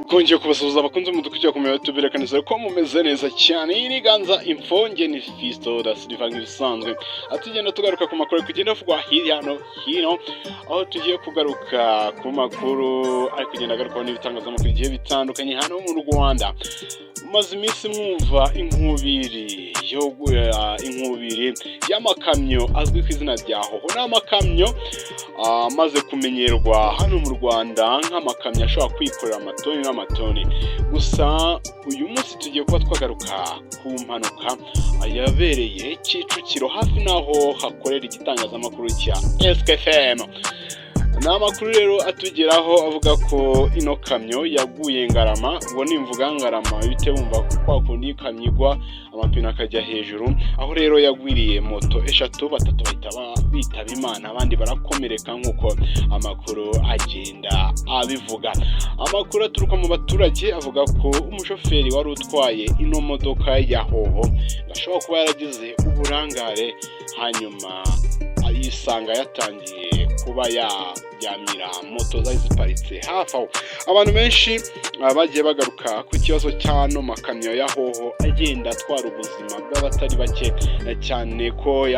kongeye kubasuhuza abakunzi mu dukurikira ku muyoboro tubirekaniza ko mumeze neza cyane. Iyi ni Ganza Imfonge ni Fisto da Silva nk'ibisanzwe. Atugenda tugaruka ku makuru kugenda avugwa hirya no hino, aho tugiye kugaruka ku makuru ari kugenda agarukaho n'ibitangazamakuru bigiye bitandukanye hano mu Rwanda. Maze iminsi mwumva inkubiri y'amakamyo azwi ku izina rya hoho. N'amakamyo maze kumenyerwa hano mu Rwanda nk'amakamyo ashobora kwikorera amatoni n'amatoni. Gusa uyu munsi tugiye kuba twagaruka ku mpanuka yabereye Kicukiro hafi naho hakorera igitangazamakuru cya SKFM. Ni amakuru rero atugeraho avuga ko ino kamyo yaguye Ngarama. Ngo nimvuga Ngarama bite bumva kwa kundi ikamyo igwa amapine akajya hejuru, aho rero yagwiriye moto eshatu, batatu bitaba Imana, abandi barakomereka nk'uko amakuru agenda abivuga. Amakuru aturuka mu baturage avuga ko umushoferi wari utwaye ino modoka ya hoho ashobora kuba yaragize uburangare, hanyuma yisanga yatangiye kuba yamira moto zari ziparitse hafi aho. Abantu benshi bagiye bagaruka ku kibazo cy'ano makamyo ya hoho agenda atwara ubuzima bw'abatari bake, cyane ko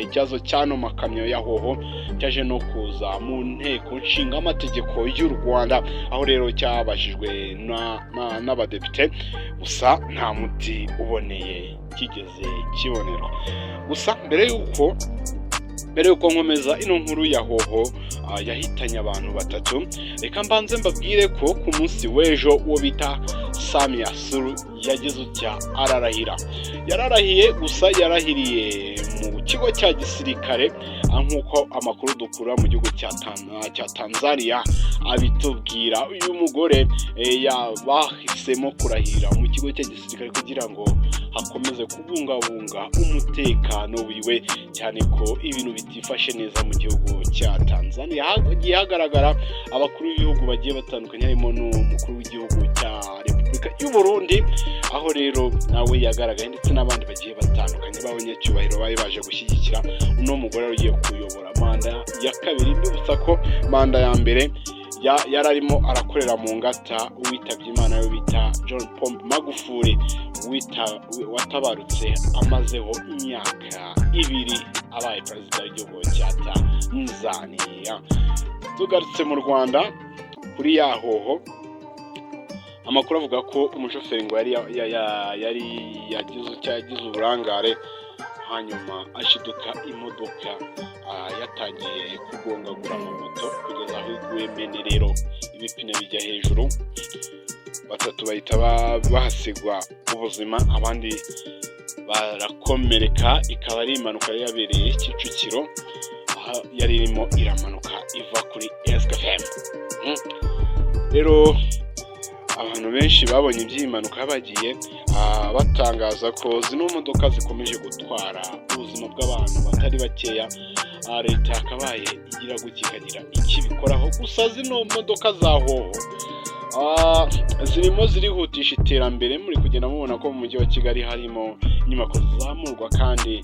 ikibazo cy'ano makamyo ya hoho cyaje no kuza mu nteko nshinga amategeko y'u Rwanda, aho rero cyabajijwe n'abadepite, gusa nta muti uboneye kigeze kibonerwa. Gusa mbere yuko nkomeza ino nkuru ya hoho yahitanye abantu batatu, reka mbanze mbabwire ko ku munsi w'ejo uwo bita Samia Suluhu yagize utya yararahiye. Gusa yarahiriye mu kigo cya gisirikare, nk'uko amakuru dukura mu gihugu cya Tanzania abitubwira. Uyu mugore bahisemo kurahira mu kigo cya gisirikare kugira ngo hakomeze kubungabunga umutekano wiwe, cyane ko ibintu bitifashe neza mu gihugu cya Tanzania. Hagiye hagaragara abakuru b'ibihugu bagiye batandukanye, harimo n'umukuru w'igihugu cya Repubulika y'u Burundi, aho rero nawe yagaragaye, ndetse n'abandi bagiye batandukanye b'abanyacyubahiro bari baje gushyigikira uno mugore ugiye kuyobora manda ya kabiri. Ndibutsa ko manda ya mbere yari arimo arakorera mu ngata uwitabye Imana we bita John Pombe Magufuli, watabarutse amazeho imyaka 2 abaye perezida w'igihugu cya Tanzania. Tugarutse mu Rwanda kuri ya hoho, amakuru avuga ko umushoferi ngo yari yagize uburangare, hanyuma ashiduka imodoka yatangiye kugongagura mu moto kugeza aho iguye rero ibipine bijya hejuru. Batatu bahita bahasigwa ubuzima, abandi barakomereka. Ikaba ari impanuka yabereye Kicukiro, yari irimo iramanuka iva kuri SKFM. Rero abantu benshi babonye iby'impanuka bagiye batangaza ko zino modoka zikomeje gutwara ubuzima bw'abantu batari bakeya. Leta yakabaye igira gukikagira ikibikoraho. Gusa zino modoka za hoho zirimo zirihutisha iterambere. Muri kugenda mubona ko mu mujyi wa Kigali harimo inyubako zizamurwa, kandi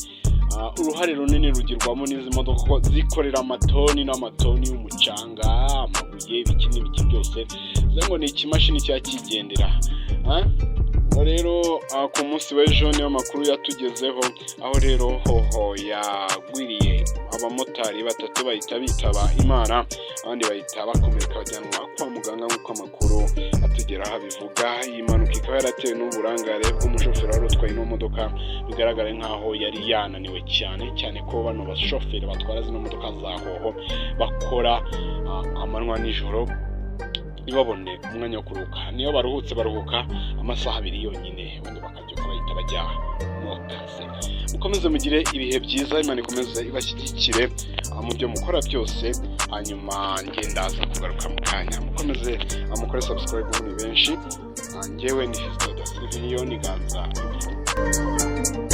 uruhare runini rugirwamo n'izi modoka ko zikorera amatoni n'amatoni y'umucanga, amabuye, ibiki n'ibiki byose. Ngo ni ikimashini cyakigendera. Rero ku munsi w'ejo niyo makuru yatugezeho, aho rero hoho yagwiriye abamotari batatu bahita bitaba Imana, abandi bahita bakomereka bajyanwa kwa muganga nk'uko amakuru atugeraho abivuga. Iyi mpanuka ikaba yaratewe n'uburangare bw'umushoferi wari utwaye ino modoka. Bigaragara nk'aho yari yananiwe cyane ko bano bashoferi batwara zino modoka za hoho bakora amanywa n'ijoro, ntibabone umwanya wo kuruhuka. Niyo baruhuka amasaha 2 yonyine, ubundi bakabyuka bahita bajya mu kazi. Mukomeze mugire ibihe byiza, Imana ikomeze ibashyigikire mu byo mukora byose, hanyuma ndaza kugaruka mu kanya. Mukomeze mukore subscribe muri benshi. Njyewe ni Fisto da Silva, ni Ganza Info.